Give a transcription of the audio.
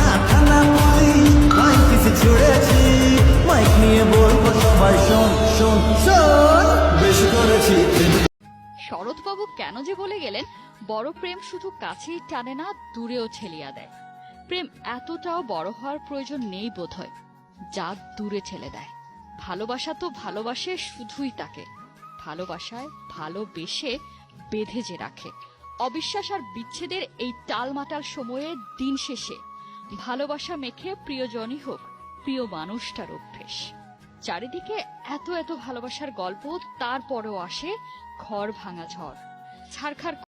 না থানা police mic পিছে ছুড়েছি, মাইক নিয়ে বলবো সবাই শোন শোন শোন, বেশি করেছি শরৎবাবু কেন যে বলে গেলেন বড় প্রেম শুধু কাছেই টানে না, দূরেও ঠেলিয়া দেয়। প্রেম এতটাও বড় হওয়ার প্রয়োজন নেই বোধহয়, যা দূরে ঠেলে দেয়। ভালোবাসা তো ভালোবাসে শুধুই তাকে, ভালোবাসায় ভালোবেসে বেঁধে যে রাখে। অবিশ্বাস আর বিচ্ছেদের এই টালমাটাল সময়ে দিন শেষে ভালোবাসা মেখে প্রিয়জনই হোক প্রিয় মানুষটার অভ্যেস। চারিদিকে এত এত ভালোবাসার গল্প, তারপরেও আসে ঘর ভাঙা ঝড়, ছারখার